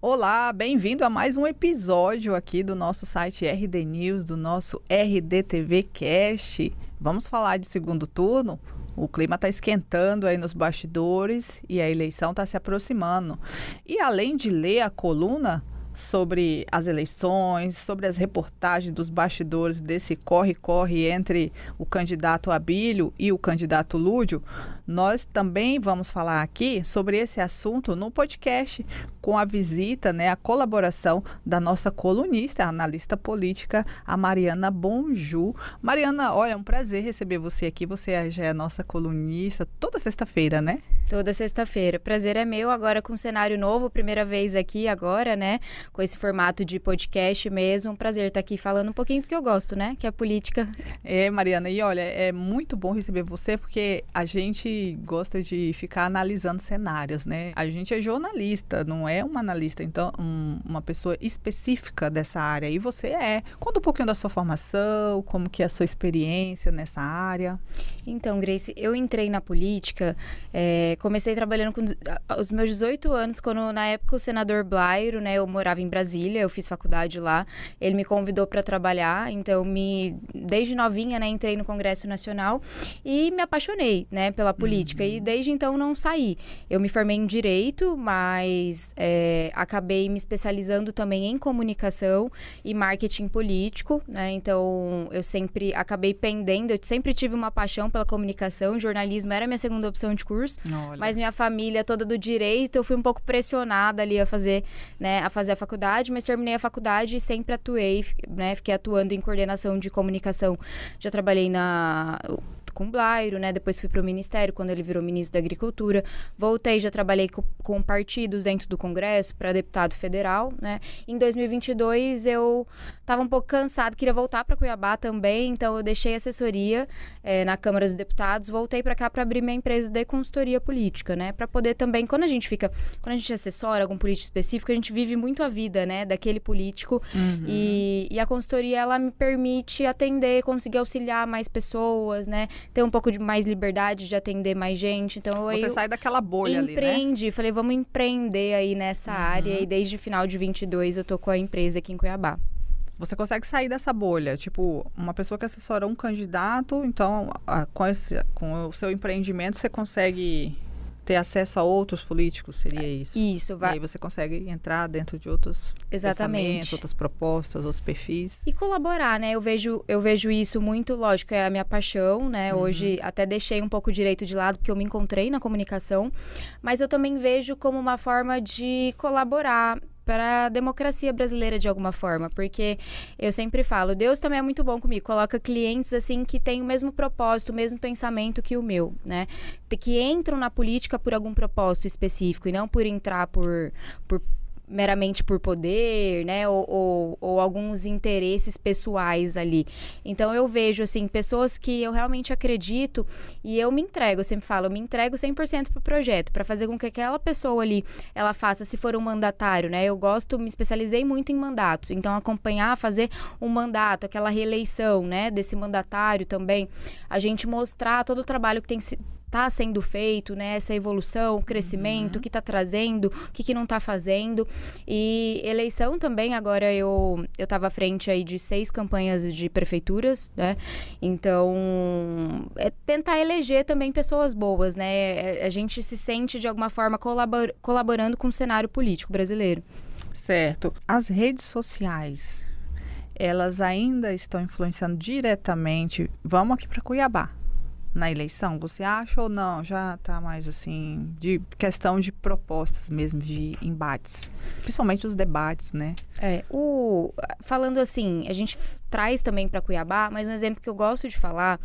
Olá, bem-vindo a mais um episódio aqui do nosso site RD News, do nosso RDTV Cast. Vamos falar de segundo turno? O clima está esquentando aí nos bastidores e a eleição está se aproximando. E além de ler a coluna sobre as eleições, sobre as reportagens dos bastidores desse corre-corre entre o candidato Abílio e o candidato Lúdio, nós também vamos falar aqui sobre esse assunto no podcast, com a visita, a colaboração da nossa colunista, a analista política, a Mariana Bonju. Mariana, olha, é um prazer receber você aqui. Você já é a nossa colunista toda sexta-feira, né? Toda sexta-feira. Prazer é meu, agora com um cenário novo, primeira vez aqui agora, né? Com esse formato de podcast mesmo. Um prazer estar aqui falando um pouquinho do que eu gosto, né? Que é a política. Mariana, e olha, é muito bom receber você, porque a gente gosta de ficar analisando cenários, né? A gente é jornalista, não é uma analista, então uma pessoa específica dessa área. E você é. Conta um pouquinho da sua formação, como que é a sua experiência nessa área. Então, Grace, eu entrei na política, comecei trabalhando com os meus 18 anos, quando na época o senador Blairo, né, eu morava em Brasília, eu fiz faculdade lá, ele me convidou para trabalhar, então desde novinha, né, entrei no Congresso Nacional e me apaixonei, né, pela política, e desde então não saí. Eu me formei em Direito, mas acabei me especializando também em comunicação e marketing político, né, então eu sempre acabei pendendo, eu sempre tive uma paixão pela comunicação, jornalismo era minha segunda opção de curso, mas minha família toda do direito, eu fui um pouco pressionada ali a fazer a faculdade, mas terminei a faculdade e sempre atuei, né, fiquei atuando em coordenação de comunicação. Já trabalhei com o Blairo, né? Depois fui para o Ministério, quando ele virou ministro da Agricultura. Voltei, já trabalhei com partidos dentro do Congresso, para deputado federal, né? Em 2022, eu estava um pouco cansada, queria voltar para Cuiabá também, então eu deixei a assessoria na Câmara dos Deputados, voltei para cá para abrir minha empresa de consultoria política, né? Para poder também, quando a gente assessora algum político específico, a gente vive muito a vida, né? Daquele político. E a consultoria, ela me permite atender, conseguir auxiliar mais pessoas, né? Ter um pouco de mais liberdade de atender mais gente. Então, você sai daquela bolha ali, né? Falei, vamos empreender aí nessa área. E desde o final de 22 eu tô com a empresa aqui em Cuiabá. Você consegue sair dessa bolha? Tipo, uma pessoa que assessora um candidato, então, com o seu empreendimento, você consegue ter acesso a outros políticos, seria isso? Isso. E aí você consegue entrar dentro de outros pensamentos, outras propostas, outros perfis. E colaborar, né? Eu vejo isso muito, lógico, é a minha paixão, né? Hoje até deixei um pouco o direito de lado, porque eu me encontrei na comunicação, mas eu também vejo como uma forma de colaborar para a democracia brasileira de alguma forma, porque eu sempre falo, Deus também é muito bom comigo, coloca clientes assim que têm o mesmo propósito, o mesmo pensamento que o meu, né? Que entram na política por algum propósito específico e não por entrar meramente por poder, né, ou alguns interesses pessoais ali. Então, eu vejo, assim, pessoas que eu realmente acredito e eu me entrego, eu sempre falo, eu me entrego 100% pro projeto, para fazer com que aquela pessoa ali, ela faça, se for um mandatário, né, me especializei muito em mandatos, então acompanhar, fazer um mandato, aquela reeleição, né, desse mandatário também, a gente mostrar todo o trabalho que está sendo feito, né? Essa evolução, o crescimento, o que está trazendo, o que não está fazendo. E eleição também, agora eu estava à frente aí de 6 campanhas de prefeituras, né? Então, tentar eleger também pessoas boas, né? A gente se sente, de alguma forma, colaborando com o cenário político brasileiro. Certo. As redes sociais, elas ainda estão influenciando diretamente, vamos aqui para Cuiabá, na eleição, você acha ou não? Já está mais assim, de questão de propostas mesmo, de embates, principalmente os debates, né? Falando assim, a gente traz também para Cuiabá, mas um exemplo que eu gosto de falar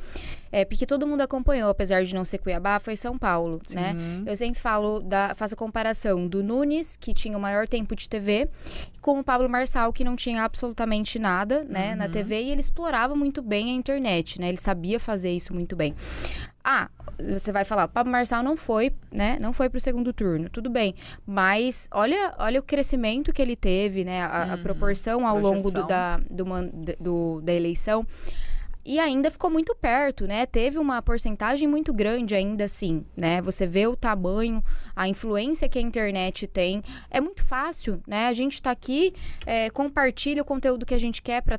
porque todo mundo acompanhou, apesar de não ser Cuiabá, foi São Paulo, né? Eu sempre faço a comparação do Nunes, que tinha o maior tempo de TV, com o Pablo Marçal, que não tinha absolutamente nada, né, na TV, e ele explorava muito bem a internet, né? Ele sabia fazer isso muito bem. Você vai falar, o Pablo Marçal não foi, né? Não foi pro segundo turno, tudo bem. Mas olha o crescimento que ele teve, né? A proporção ao longo da eleição. E ainda ficou muito perto, né? Teve uma porcentagem muito grande ainda assim, né? Você vê o tamanho, a influência que a internet tem. É muito fácil, né? A gente tá aqui, compartilha o conteúdo que a gente quer para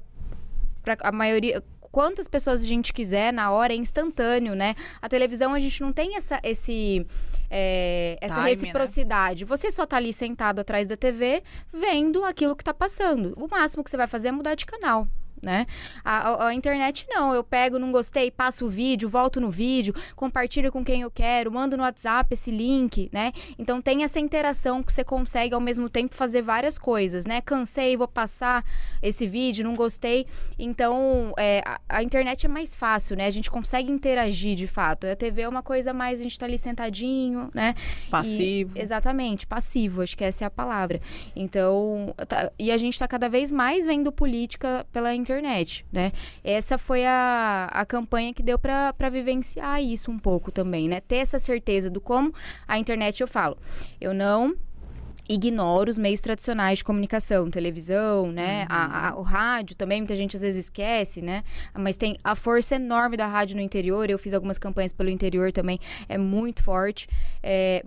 a maioria... Quantas pessoas a gente quiser, na hora, é instantâneo, né? A televisão, a gente não tem essa reciprocidade. Né? Você só tá ali sentado atrás da TV, vendo aquilo que tá passando. O máximo que você vai fazer é mudar de canal. Né? A internet não, eu pego, não gostei, passo o vídeo, volto no vídeo, compartilho com quem eu quero, mando no WhatsApp esse link, né? Então tem essa interação que você consegue ao mesmo tempo fazer várias coisas, né? Cansei, vou passar esse vídeo, não gostei. Então a internet é mais fácil, né? A gente consegue interagir de fato. A TV é uma coisa mais, a gente tá ali sentadinho, né? Passivo. Exatamente, passivo, acho que essa é a palavra. Então, e a gente tá cada vez mais vendo política pela internet, né? Essa foi a campanha que deu para vivenciar isso um pouco também, né? Ter essa certeza do como a internet, eu falo, eu não ignoro os meios tradicionais de comunicação, televisão, né? O rádio também, muita gente às vezes esquece, né? Mas tem a força enorme da rádio no interior. Eu fiz algumas campanhas pelo interior também, é muito forte.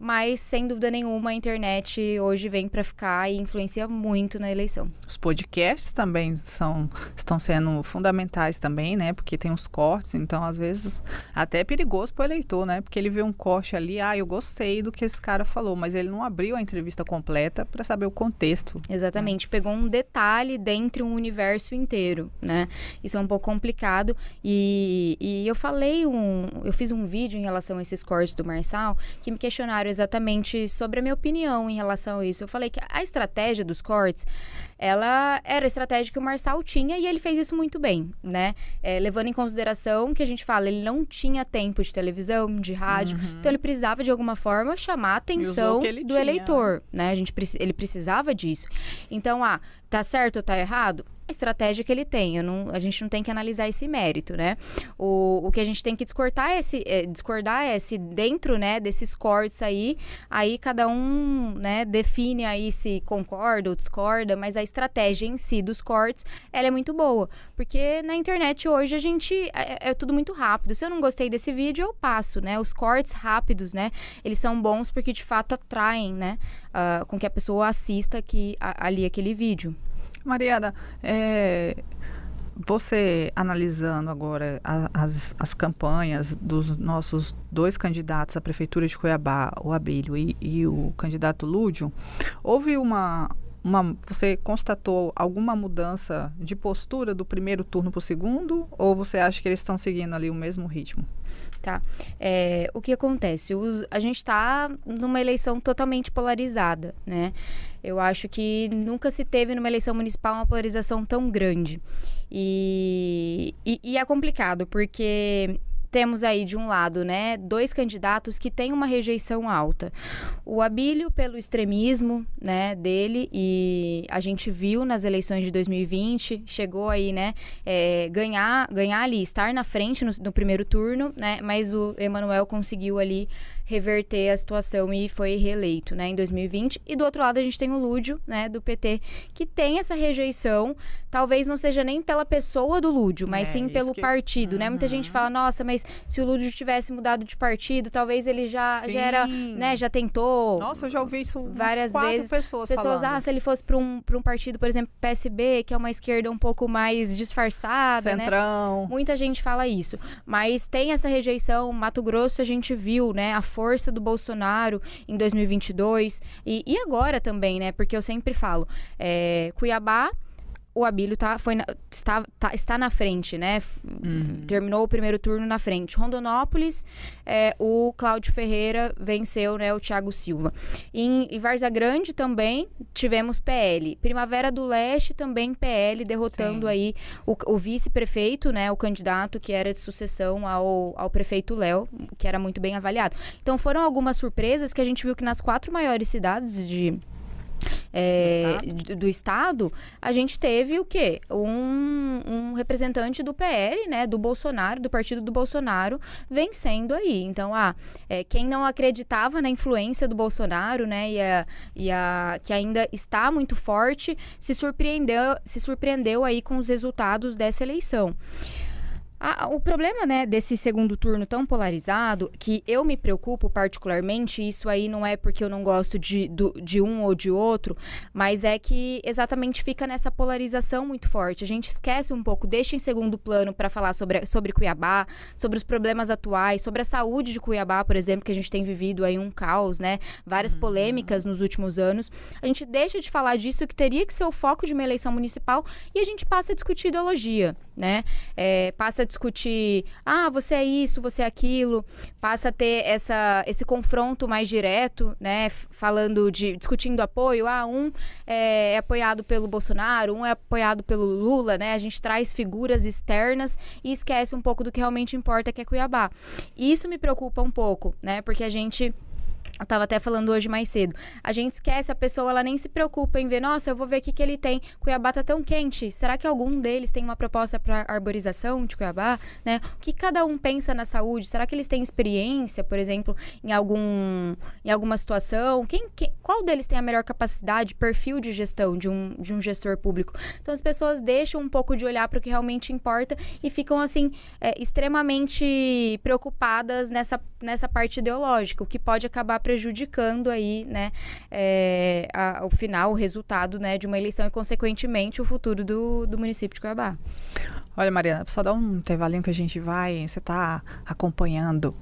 Mas, sem dúvida nenhuma, a internet hoje vem para ficar e influencia muito na eleição. Os podcasts também estão sendo fundamentais também, né? Porque tem os cortes, então, às vezes, até é perigoso para o eleitor, né? Porque ele vê um corte ali, eu gostei do que esse cara falou, mas ele não abriu a entrevista completa para saber o contexto. Exatamente, pegou um detalhe dentro de um universo inteiro, né? Isso é um pouco complicado e eu fiz um vídeo em relação a esses cortes do Marçal que me questionaram exatamente sobre a minha opinião em relação a isso. Eu falei que a estratégia dos cortes, ela era a estratégia que o Marçal tinha e ele fez isso muito bem, né? Levando em consideração que a gente fala, ele não tinha tempo de televisão, de rádio, então ele precisava de alguma forma chamar a atenção do eleitor, né? Ele precisava disso. Então, tá certo ou tá errado? A estratégia que ele tem. A gente não tem que analisar esse mérito, né? O que a gente tem que discordar é se dentro, né, desses cortes aí cada um, né, define aí se concorda ou discorda, mas a estratégia em si dos cortes, ela é muito boa. Porque na internet hoje a gente é tudo muito rápido. Se eu não gostei desse vídeo, eu passo, né? Os cortes rápidos, né? Eles são bons porque de fato atraem, né? Com que a pessoa assista ali aquele vídeo. Mariana, você analisando agora as campanhas dos nossos dois candidatos à Prefeitura de Cuiabá, o Abílio e o candidato Lúdio, houve você constatou alguma mudança de postura do primeiro turno para o segundo? Ou você acha que eles estão seguindo ali o mesmo ritmo? Tá. O que acontece? A gente está numa eleição totalmente polarizada, né? Eu acho que nunca se teve numa eleição municipal uma polarização tão grande. E é complicado, porque temos aí, de um lado, né, dois candidatos que têm uma rejeição alta. O Abílio, pelo extremismo, né, dele, e a gente viu nas eleições de 2020, chegou aí, né, ganhar ali, estar na frente no primeiro turno, né, mas o Emanuel conseguiu ali reverter a situação e foi reeleito, né, em 2020. E do outro lado a gente tem o Lúdio, né, do PT, que tem essa rejeição, talvez não seja nem pela pessoa do Lúdio, mas sim pelo partido, né? Muita gente fala, nossa, mas se o Lúdio tivesse mudado de partido, talvez ele já era, né, já tentou. Nossa, eu já ouvi isso várias vezes. Pessoas falando. Se ele fosse para um partido, por exemplo, PSB, que é uma esquerda um pouco mais disfarçada, Centrão. Né? Muita gente fala isso. Mas tem essa rejeição. Mato Grosso a gente viu, né, a força do Bolsonaro em 2022 e agora também, né? Porque eu sempre falo, Cuiabá, o Abílio está na frente, né? Terminou o primeiro turno na frente. Rondonópolis, o Cláudio Ferreira venceu, né, o Thiago Silva. Em Várzea Grande também tivemos PL. Primavera do Leste também PL, derrotando aí o vice-prefeito, né, o candidato que era de sucessão ao prefeito Léo, que era muito bem avaliado. Então foram algumas surpresas que a gente viu que nas 4 maiores cidades do estado, a gente teve o quê? Um representante do PL, né, do Bolsonaro, do partido do Bolsonaro, vencendo aí. Então, quem não acreditava na influência do Bolsonaro, né, que ainda está muito forte, se surpreendeu aí com os resultados dessa eleição. O problema, né, desse segundo turno tão polarizado, que eu me preocupo particularmente, isso aí não é porque eu não gosto de um ou de outro, mas é que exatamente fica nessa polarização muito forte. A gente esquece um pouco, deixa em segundo plano para falar sobre Cuiabá, sobre os problemas atuais, sobre a saúde de Cuiabá, por exemplo, que a gente tem vivido aí um caos, né, várias polêmicas nos últimos anos. A gente deixa de falar disso, que teria que ser o foco de uma eleição municipal, e a gente passa a discutir ideologia, né? Passa a discutir, você é isso, você é aquilo, passa a ter esse confronto mais direto, né, discutindo apoio, um é apoiado pelo Bolsonaro, um é apoiado pelo Lula, né, a gente traz figuras externas e esquece um pouco do que realmente importa, que é Cuiabá. E isso me preocupa um pouco, né, porque eu estava até falando hoje mais cedo. A gente esquece, a pessoa, ela nem se preocupa em ver, nossa, eu vou ver o que ele tem. Cuiabá tá tão quente. Será que algum deles tem uma proposta para arborização de Cuiabá? Né? O que cada um pensa na saúde? Será que eles têm experiência, por exemplo, em alguma situação? Qual deles tem a melhor capacidade, perfil de gestão de um gestor público? Então, as pessoas deixam um pouco de olhar para o que realmente importa e ficam, assim, extremamente preocupadas nessa parte ideológica, o que pode acabar prejudicando aí, né, o final, o resultado, né, de uma eleição e, consequentemente, o futuro do município de Cuiabá. Olha, Mariana, só dá um intervalinho que a gente você está acompanhando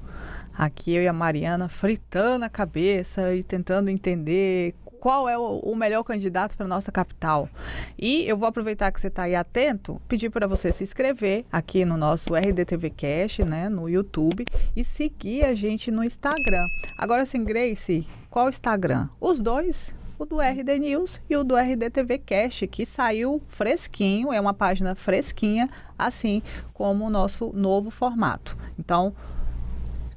aqui, eu e a Mariana fritando a cabeça e tentando entender qual é o melhor candidato para a nossa capital. E eu vou aproveitar que você está aí atento, pedir para você se inscrever aqui no nosso RDTV Cast, né, no YouTube, e seguir a gente no Instagram. Agora sim, Grace, qual o Instagram? Os dois, o do RD News e o do RDTV Cast, que saiu fresquinho, é uma página fresquinha, assim como o nosso novo formato. Então,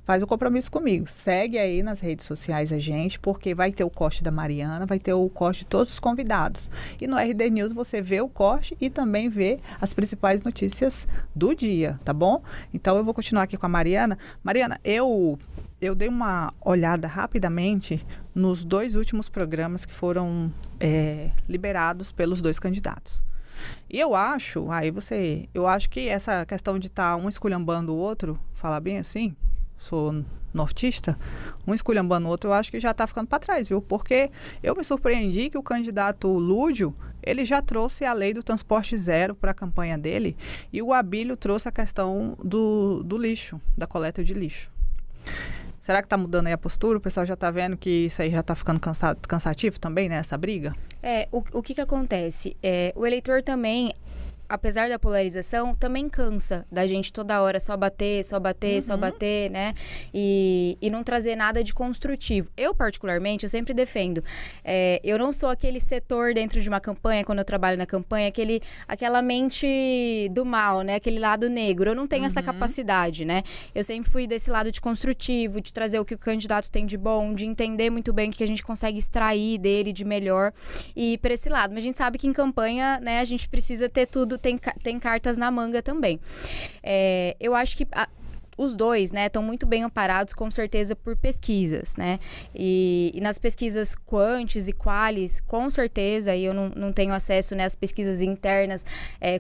faz o compromisso comigo. Segue aí nas redes sociais a gente, porque vai ter o corte da Mariana, vai ter o corte de todos os convidados. E no RD News você vê o corte e também vê as principais notícias do dia, tá bom? Então eu vou continuar aqui com a Mariana. Mariana, eu dei uma olhada rapidamente nos 2 últimos programas que foram liberados pelos 2 candidatos. E eu acho que essa questão de estar um esculhambando o outro, falar bem assim, sou nortista, um esculhambando o outro, eu acho que já está ficando para trás, viu? Porque eu me surpreendi que o candidato Lúdio, ele já trouxe a lei do transporte zero para a campanha dele, e o Abílio trouxe a questão do lixo, da coleta de lixo. Será que está mudando aí a postura? O pessoal já está vendo que isso aí já está ficando cansativo também, né? Essa briga? O que acontece? O eleitor também, apesar da polarização, também cansa da gente toda hora só bater, né? E não trazer nada de construtivo. Eu, particularmente, eu sempre defendo. Eu não sou aquele setor dentro de uma campanha, quando eu trabalho na campanha, aquela mente do mal, né? Aquele lado negro. Eu não tenho essa capacidade, né? Eu sempre fui desse lado de construtivo, de trazer o que o candidato tem de bom, de entender muito bem o que a gente consegue extrair dele de melhor e para esse lado. Mas a gente sabe que em campanha, né, a gente precisa ter tudo, tem cartas na manga também. Eu acho que os dois, né, estão muito bem amparados, com certeza, por pesquisas, né? E nas pesquisas quantis e qualis, com certeza, e eu não tenho acesso, né, às pesquisas internas,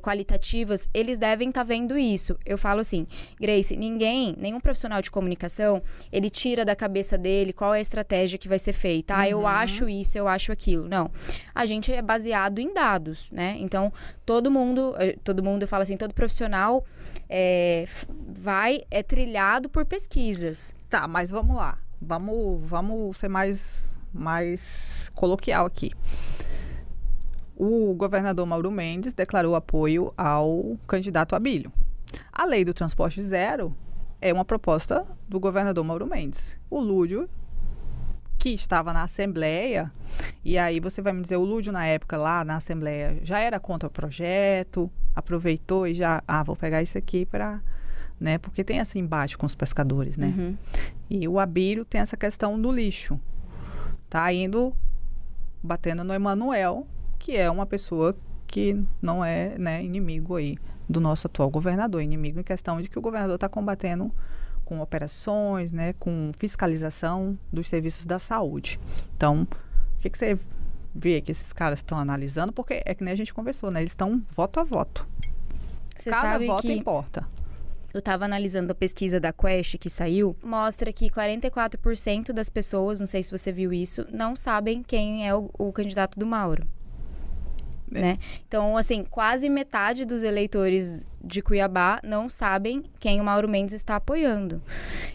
qualitativas, eles devem estar vendo isso. Eu falo assim, Grace, nenhum profissional de comunicação, ele tira da cabeça dele qual é a estratégia que vai ser feita. Eu acho isso, eu acho aquilo. Não. A gente é baseado em dados, né? Então, todo mundo, eu falo assim, todo profissional é trilhado por pesquisas. Tá, mas vamos lá. Vamos ser mais coloquial aqui. O governador Mauro Mendes declarou apoio ao candidato Abílio. A lei do transporte zero é uma proposta do governador Mauro Mendes. O Lúdio, que estava na Assembleia, e aí você vai me dizer, o Lúdio na época lá na Assembleia já era contra o projeto, aproveitou e já, vou pegar isso aqui para, né, porque tem esse embate com os pescadores, né? Uhum. E o Abílio tem essa questão do lixo. Tá batendo no Emanuel, que é uma pessoa que não é, né, inimigo aí do nosso atual governador, inimigo em questão de que o governador está combatendo com operações, né, com fiscalização dos serviços da saúde. Então, o que você vê que esses caras estão analisando? Porque é que nem a gente conversou, né? Eles estão voto a voto. Você Cada sabe voto que importa. eu estava analisando a pesquisa da Quest que saiu, mostra que 44% das pessoas, não sei se você viu isso, não sabem quem é o candidato do Mauro. Né? Então, assim, quase metade dos eleitores de Cuiabá não sabem quem o Mauro Mendes está apoiando.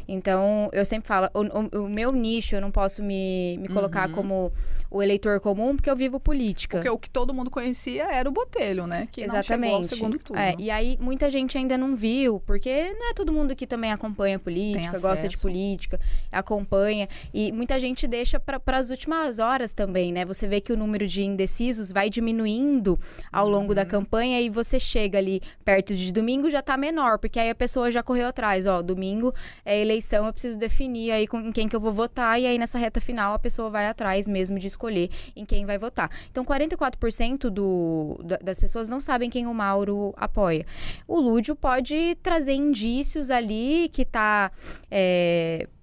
Então, eu sempre falo, o meu nicho, eu não posso me colocar como o eleitor comum, porque eu vivo política. Porque o que todo mundo conhecia era o Botelho, né? Que exatamente. Não chegou ao segundo turno. E aí, muita gente ainda não viu, porque não é todo mundo que também acompanha política, gosta de política, acompanha. E muita gente deixa para as últimas horas também, né? Você vê que o número de indecisos vai diminuindo ao longo da campanha e você chega ali perto de domingo, já tá menor, porque aí a pessoa já correu atrás, domingo é eleição, eu preciso definir aí em quem que eu vou votar, e aí nessa reta final a pessoa vai atrás mesmo de escolher em quem vai votar. Então, 44% das pessoas não sabem quem o Mauro apoia. O Lúdio pode trazer indícios ali que tá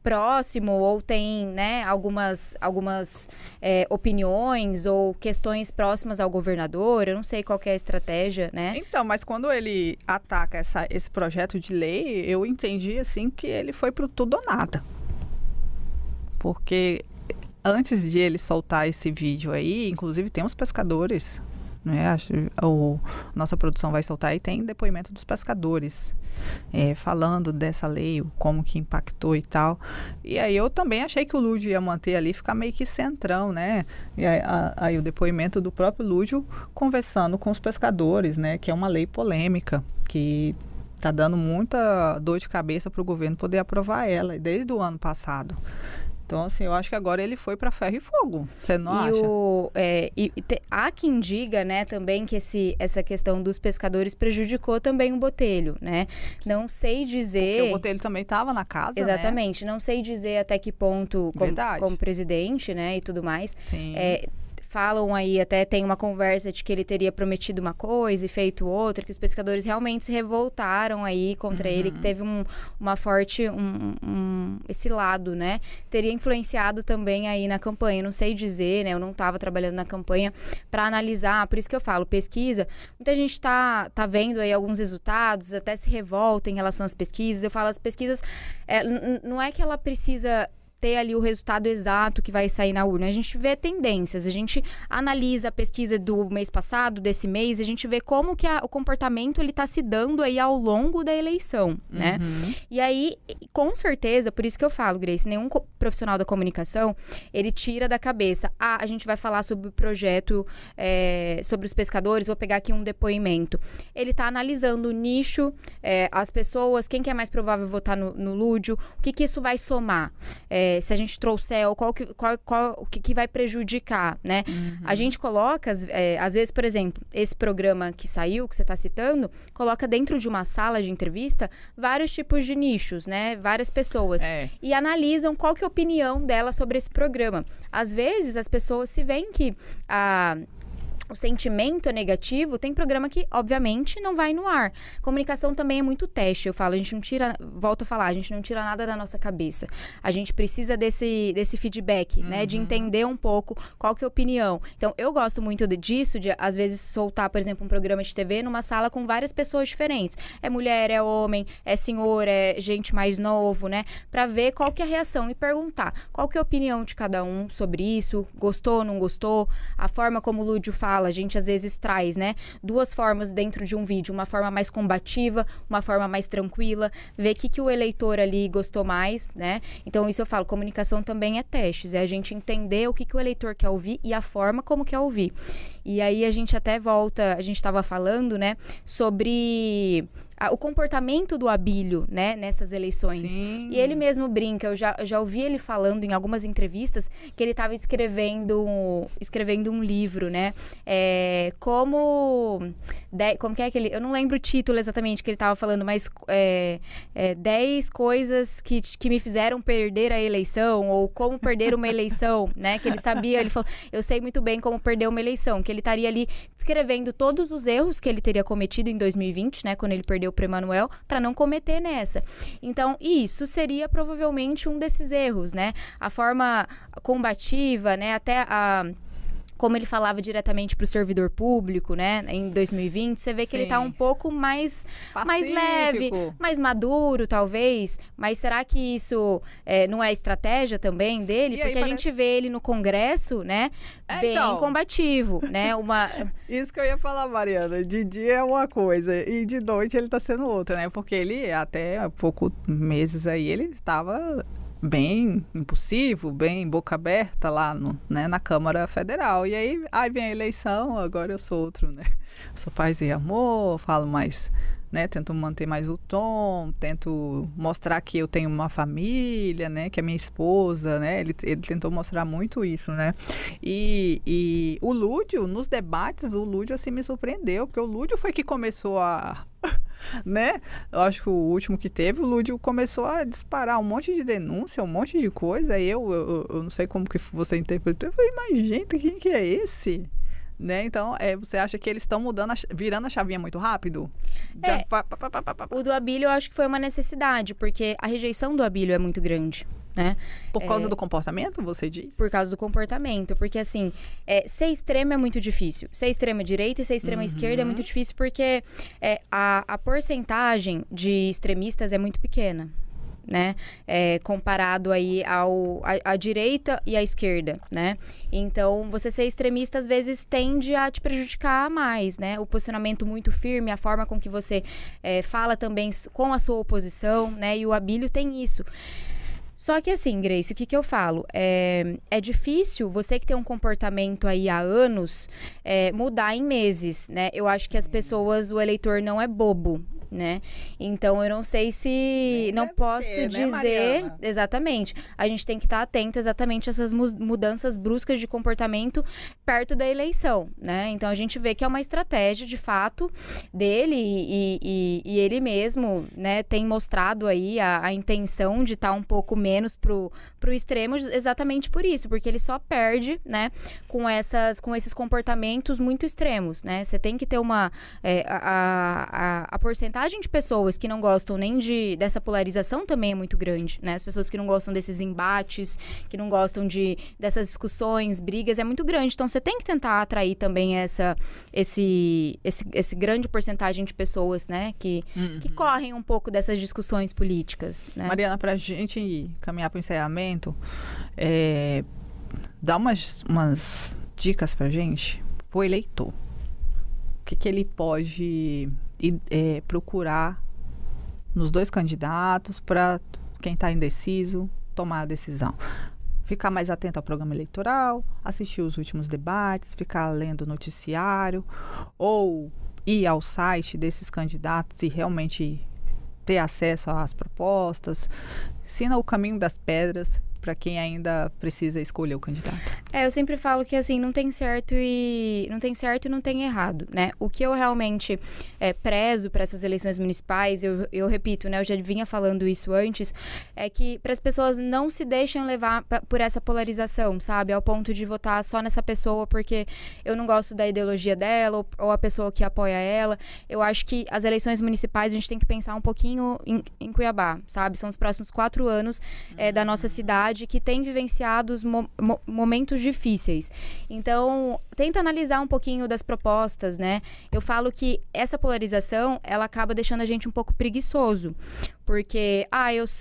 próximo ou tem, né, algumas opiniões ou questões próximas ao governador. Eu não sei qual que é a estratégia, né? Então, mas quando ele ataca esse projeto de lei, eu entendi assim que ele foi pro tudo ou nada. Porque antes de ele soltar esse vídeo aí, inclusive tem uns pescadores, né? Nossa produção vai soltar e tem depoimento dos pescadores falando dessa lei, como que impactou e tal. E aí eu também achei que o Lúdio ia manter ali, ficar meio que centrão, né? E aí o depoimento do próprio Lúdio conversando com os pescadores, né? Que é uma lei polêmica, que tá dando muita dor de cabeça para o governo poder aprovar ela, desde o ano passado. Então, assim, eu acho que agora ele foi para ferro e fogo. Você não acha? Há quem diga, né, também que essa questão dos pescadores prejudicou também o Botelho, né? Não sei dizer... Porque o Botelho também estava na casa, exatamente. Né? Não sei dizer até que ponto, como presidente, né, e tudo mais. Sim. Falam aí, até tem uma conversa de que ele teria prometido uma coisa e feito outra, que os pescadores realmente se revoltaram aí contra ele, que teve uma forte, esse lado, né? Teria influenciado também aí na campanha, não sei dizer, né? Eu não estava trabalhando na campanha para analisar, por isso que eu falo, pesquisa, muita gente tá vendo aí alguns resultados, até se revolta em relação às pesquisas. Eu falo, as pesquisas, não é que ela precisa ter ali o resultado exato que vai sair na urna. A gente vê tendências, a gente analisa a pesquisa do mês passado, desse mês, a gente vê como que o comportamento ele tá se dando aí ao longo da eleição, né? E aí, com certeza, por isso que eu falo, Grace, nenhum profissional da comunicação, ele tira da cabeça, a gente vai falar sobre o projeto, sobre os pescadores, vou pegar aqui um depoimento. Ele tá analisando o nicho, as pessoas, quem que é mais provável votar no Lúdio, o que isso vai somar, se a gente trouxer, o que vai prejudicar, né? A gente coloca, às vezes, por exemplo, esse programa que saiu, que você está citando, coloca dentro de uma sala de entrevista vários tipos de nichos, né? Várias pessoas. E analisam qual que é a opinião dela sobre esse programa. Às vezes, as pessoas se veem que o sentimento é negativo, tem programa que, obviamente, não vai no ar. Comunicação também é muito teste. Eu falo, a gente não tira, volto a falar, a gente não tira nada da nossa cabeça. A gente precisa desse feedback, né? De entender um pouco qual que é a opinião. Então, eu gosto muito disso, de, às vezes, soltar, por exemplo, um programa de TV numa sala com várias pessoas diferentes. É mulher, é homem, é senhor, é gente mais novo, né? Pra ver qual que é a reação e perguntar qual que é a opinião de cada um sobre isso, gostou, não gostou, a forma como o Lúdio fala. A gente às vezes traz, né, duas formas dentro de um vídeo, uma forma mais combativa, uma forma mais tranquila, ver o que o eleitor ali gostou mais, né? Então isso eu falo, comunicação também é testes, é a gente entender o que o eleitor quer ouvir e a forma como quer ouvir. E aí a gente até volta, a gente estava falando, né, sobre o comportamento do Abílio, né, nessas eleições. Sim. E ele mesmo brinca, eu já ouvi ele falando em algumas entrevistas que ele estava escrevendo um livro, né, como que é aquele, eu não lembro o título exatamente que ele estava falando, mas 10 coisas que me fizeram perder a eleição, ou como perder uma eleição, né, que ele sabia, ele falou, eu sei muito bem como perder uma eleição, que ele estaria ali escrevendo todos os erros que ele teria cometido em 2020, né, quando ele perdeu para Emanuel, para não cometer nessa. Então, isso seria provavelmente um desses erros, né? A forma combativa, né? Até como ele falava diretamente para o servidor público, né, em 2020, você vê que ele está um pouco mais leve, mais maduro, talvez. Mas será que isso não é estratégia também dele? Porque a gente vê ele no Congresso, né, bem combativo, né? Isso que eu ia falar, Mariana. De dia é uma coisa e de noite ele está sendo outra, né? Porque ele, até há poucos meses aí, ele estava bem impulsivo, bem boca aberta lá na Câmara Federal. E aí vem a eleição, agora eu sou outro, né? Sou paz e amor, falo mais, né? Tento manter mais o tom, tento mostrar que eu tenho uma família, né? Que é minha esposa, né? Ele tentou mostrar muito isso, né? E o Lúdio, nos debates, o Lúdio assim me surpreendeu, porque o Lúdio foi que começou a... né? Eu acho que o último que teve, o Lúdio começou a disparar um monte de denúncia, um monte de coisa. Aí eu não sei como que você interpretou. Eu falei, mas gente, quem que é esse? Né? Então, você acha que eles estão mudando, virando a chavinha muito rápido? O do Abílio eu acho que foi uma necessidade, porque a rejeição do Abílio é muito grande. Né? Por causa do comportamento, você diz? Por causa do comportamento, porque assim, ser extremo é muito difícil. Ser extrema direita e ser extrema esquerda é muito difícil, porque a porcentagem de extremistas é muito pequena, né? Comparado aí à direita e à esquerda, né? Então, você ser extremista às vezes tende a te prejudicar mais, né? O posicionamento muito firme, a forma com que você fala também com a sua oposição, né? E o Abílio tem isso. Só que assim, Grace, o que eu falo? É difícil você que tem um comportamento aí há anos mudar em meses, né? Eu acho que as pessoas, o eleitor não é bobo, né? Então, eu não sei se... não posso dizer... Né, exatamente. A gente tem que estar atento exatamente a essas mudanças bruscas de comportamento perto da eleição, né? Então, a gente vê que é uma estratégia, de fato, dele e ele mesmo, né, tem mostrado aí a intenção de estar um pouco menos pro extremo exatamente por isso, porque ele só perde, né, com esses comportamentos muito extremos, né? Você tem que ter a porcentagem de pessoas que não gostam nem dessa polarização também é muito grande, né? As pessoas que não gostam desses embates, que não gostam dessas discussões, brigas, é muito grande. Então, você tem que tentar atrair também esse grande porcentagem de pessoas, né? Que correm um pouco dessas discussões políticas, né? Mariana, pra gente caminhar para o encerramento, dá umas dicas pra gente, pro eleitor. O que ele pode procurar nos dois candidatos para quem está indeciso tomar a decisão? Ficar mais atento ao programa eleitoral, assistir os últimos debates, ficar lendo o noticiário ou ir ao site desses candidatos e realmente ter acesso às propostas. Ensina o caminho das pedras para quem ainda precisa escolher o candidato. Eu sempre falo que assim, não tem certo e não tem errado, né? O que eu realmente prezo para essas eleições municipais, eu repito, né? Eu já vinha falando isso antes, é que para as pessoas não se deixem levar por essa polarização, sabe? Ao ponto de votar só nessa pessoa porque eu não gosto da ideologia dela ou a pessoa que apoia ela. Eu acho que as eleições municipais a gente tem que pensar um pouquinho em Cuiabá, sabe? São os próximos 4 anos da nossa cidade que tem vivenciado os momentos difíceis. Então, tenta analisar um pouquinho das propostas, né? Eu falo que essa polarização, ela acaba deixando a gente um pouco preguiçoso. Porque,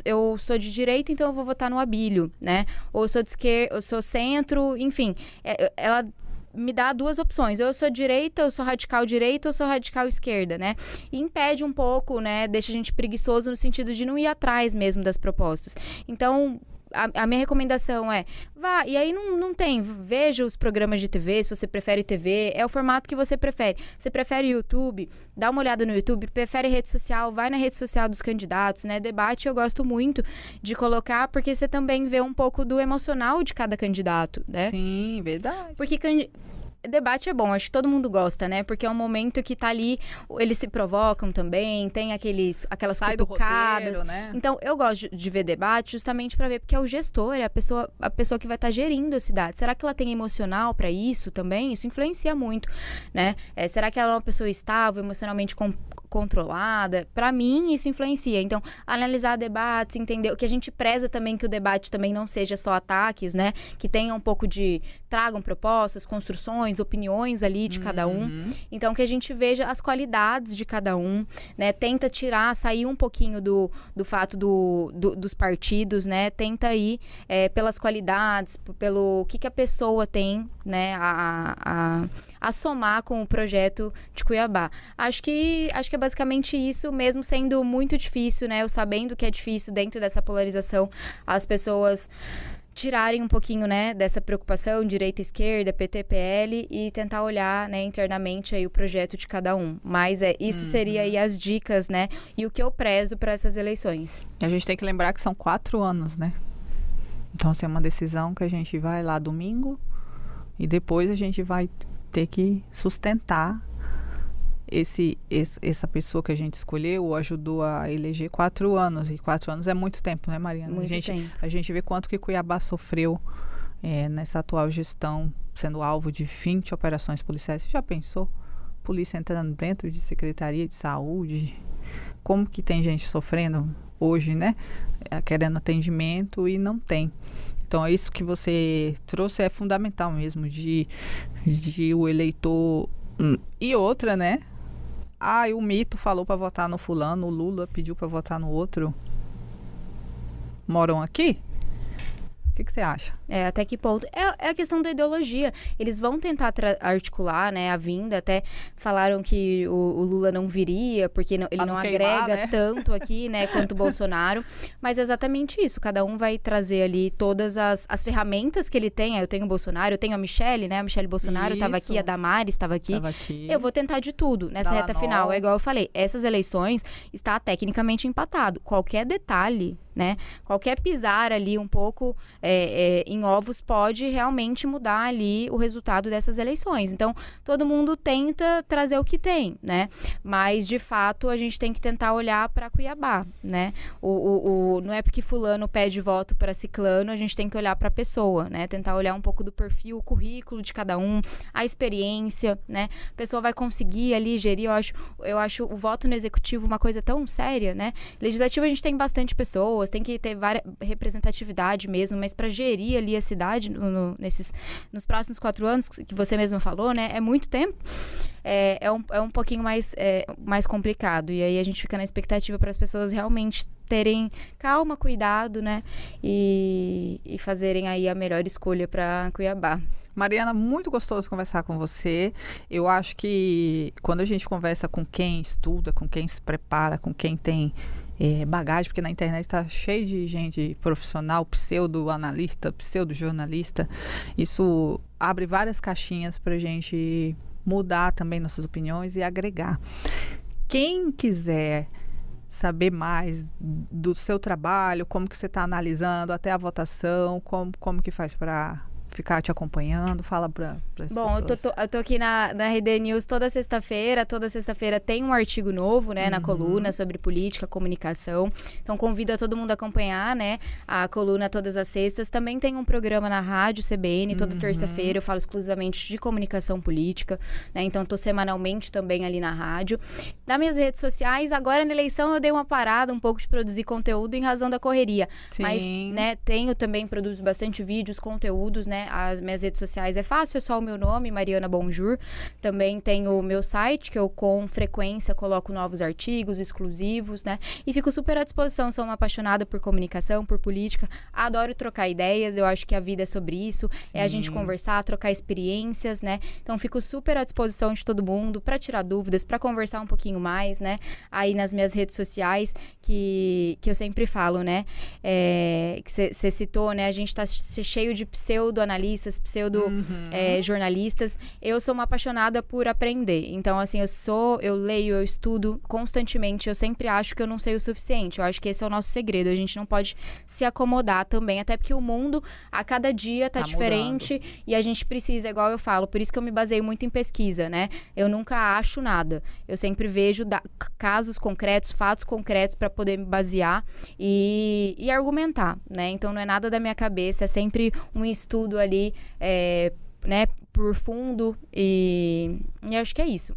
eu sou de direita, então eu vou votar no Abílio, né? Ou eu sou de esquerda, eu sou centro, enfim. Ela me dá 2 opções. Ou eu sou direita, eu sou radical direita, ou eu sou radical esquerda, né? E impede um pouco, né? Deixa a gente preguiçoso no sentido de não ir atrás mesmo das propostas. Então, a minha recomendação é, vá, e aí não tem, veja os programas de TV, se você prefere TV, é o formato que você prefere. Você prefere YouTube, dá uma olhada no YouTube, prefere rede social, vai na rede social dos candidatos, né? Debate eu gosto muito de colocar, porque você também vê um pouco do emocional de cada candidato, né? Sim, verdade. Porque debate é bom, acho que todo mundo gosta, né? Porque é um momento que tá ali, eles se provocam também, tem aquelas sai cutucadas. Do roteiro, né? Então, eu gosto de ver debate justamente para ver, porque é o gestor, é a pessoa que vai estar gerindo a cidade. Será que ela tem emocional para isso também? Isso influencia muito, né? Será que ela é uma pessoa estável, emocionalmente controlada. Para mim, isso influencia. Então, analisar debates, entender o que a gente preza também, que o debate também não seja só ataques, né? Que tenha um pouco de... tragam propostas, construções, opiniões ali de cada um. Então, que a gente veja as qualidades de cada um, né? Tenta sair um pouquinho do fato dos partidos, né? Tenta ir pelas qualidades, pelo que a pessoa tem, né? A somar com o projeto de Cuiabá. Acho que é basicamente isso, mesmo sendo muito difícil, né? Eu sabendo que é difícil dentro dessa polarização, as pessoas tirarem um pouquinho, né, dessa preocupação, direita, esquerda, PT, PL, e tentar olhar, né, internamente aí o projeto de cada um. Mas isso seria aí as dicas, né, e o que eu prezo para essas eleições. A gente tem que lembrar que são 4 anos, né? Então, assim, é uma decisão que a gente vai lá domingo e depois a gente vai ter que sustentar essa pessoa que a gente escolheu ou ajudou a eleger 4 anos. E 4 anos é muito tempo, né, Mariana? Muito tempo. A gente vê quanto que Cuiabá sofreu nessa atual gestão, sendo alvo de 20 operações policiais. Você já pensou? Polícia entrando dentro de Secretaria de Saúde. Como que tem gente sofrendo hoje, né? Querendo atendimento e não tem. Então, isso que você trouxe é fundamental mesmo, de o eleitor... E outra, né? E o mito falou para votar no fulano, o Lula pediu para votar no outro. Moram aqui? O que você acha? Até que ponto? É a questão da ideologia. Eles vão tentar articular, né, a vinda. Até falaram que o Lula não viria, porque ele não agrega, né, tanto aqui, né, quanto o Bolsonaro. Mas é exatamente isso. Cada um vai trazer ali todas as ferramentas que ele tem. Eu tenho o Bolsonaro, eu tenho a Michelle, né? A Michelle Bolsonaro estava aqui, a Damares estava aqui. Eu vou tentar de tudo nessa reta final. É igual eu falei, essas eleições está tecnicamente empatado. Qualquer detalhe, né? Qualquer pisar ali um pouco em ovos pode realmente mudar ali o resultado dessas eleições. Então, todo mundo tenta trazer o que tem, né? Mas, de fato, a gente tem que tentar olhar para Cuiabá, né? Não é porque fulano pede voto para ciclano, a gente tem que olhar para a pessoa, né? Tentar olhar um pouco do perfil, o currículo de cada um, a experiência, né? A pessoa vai conseguir ali gerir, eu acho o voto no executivo uma coisa tão séria, né? Legislativo a gente tem bastante pessoas, tem que ter representatividade mesmo, mas para gerir ali a cidade nos próximos 4 anos, que você mesma falou, né? É muito tempo. É um pouquinho mais complicado. E aí a gente fica na expectativa para as pessoas realmente terem calma, cuidado, né? E fazerem aí a melhor escolha para Cuiabá. Mariana, muito gostoso conversar com você. Eu acho que quando a gente conversa com quem estuda, com quem se prepara, com quem tem bagagem, porque na internet está cheio de gente profissional, pseudo-analista, pseudo-jornalista. Isso abre várias caixinhas para a gente mudar também nossas opiniões e agregar. Quem quiser saber mais do seu trabalho, como que você está analisando até a votação, como que faz para ficar te acompanhando, fala para as pessoas. Bom, eu tô aqui na RD News toda sexta-feira tem um artigo novo, né, na coluna sobre política, comunicação, então convido a todo mundo a acompanhar, né, a coluna todas as sextas. Também tem um programa na rádio CBN, toda terça-feira eu falo exclusivamente de comunicação política, né, então tô semanalmente também ali na rádio. Nas minhas redes sociais, agora na eleição eu dei uma parada um pouco de produzir conteúdo em razão da correria, sim, mas, né, produzo bastante vídeos, conteúdos, né. As minhas redes sociais é fácil, é só o meu nome, Mariana Bonjour. Também tenho o meu site, que eu com frequência coloco novos artigos exclusivos, né? E fico super à disposição, sou uma apaixonada por comunicação, por política, adoro trocar ideias, eu acho que a vida é sobre isso, sim, é a gente conversar, trocar experiências, né? Então fico super à disposição de todo mundo para tirar dúvidas, para conversar um pouquinho mais, né? Aí nas minhas redes sociais, que eu sempre falo, né? Que você citou, né? A gente tá cheio de pseudo-analistas, jornalistas. Eu sou uma apaixonada por aprender. Então, assim, eu leio, eu estudo constantemente. Eu sempre acho que eu não sei o suficiente. Eu acho que esse é o nosso segredo. A gente não pode se acomodar também, até porque o mundo, a cada dia, tá diferente mudando. E a gente precisa, igual eu falo, por isso que eu me baseio muito em pesquisa, né? Eu nunca acho nada. Eu sempre vejo casos concretos, fatos concretos para poder me basear e argumentar, né? Então, não é nada da minha cabeça, é sempre um estudo ali, né, por fundo e acho que é isso.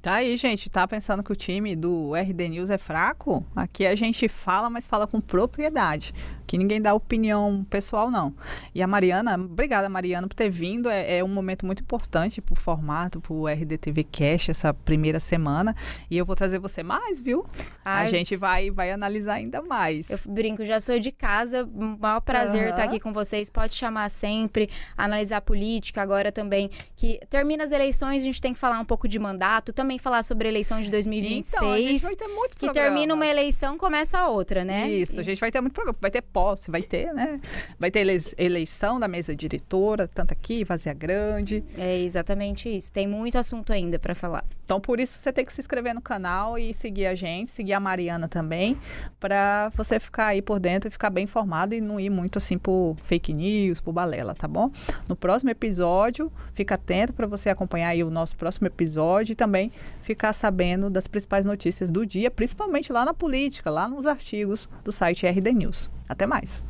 Tá aí, gente. Tá pensando que o time do RD News é fraco? Aqui a gente fala, mas fala com propriedade. Aqui ninguém dá opinião pessoal, não. E a Mariana, obrigada, Mariana, por ter vindo. É um momento muito importante pro formato, pro RD TV Cast, essa primeira semana. E eu vou trazer você mais, viu? A gente vai analisar ainda mais. Eu brinco, já sou de casa. Maior prazer estar aqui com vocês. Pode chamar sempre, analisar política. Agora também, que termina as eleições, a gente tem que falar um pouco de mandato. Também falar sobre a eleição de 2026. Então, a gente vai ter muitos que programas. termina uma eleição, começa a outra, né? Isso, a gente vai ter muito programa. Vai ter posse, vai ter, né? Vai ter eleição da mesa diretora, tanto aqui, Vazia Grande. É exatamente isso. Tem muito assunto ainda para falar. Então, por isso, você tem que se inscrever no canal e seguir a gente, seguir a Mariana também, para você ficar aí por dentro e ficar bem informado e não ir muito assim por fake news, por balela, tá bom? No próximo episódio, fica atento para você acompanhar aí o nosso próximo episódio e também ficar sabendo das principais notícias do dia, principalmente lá na política, lá nos artigos do site RD News. Até mais!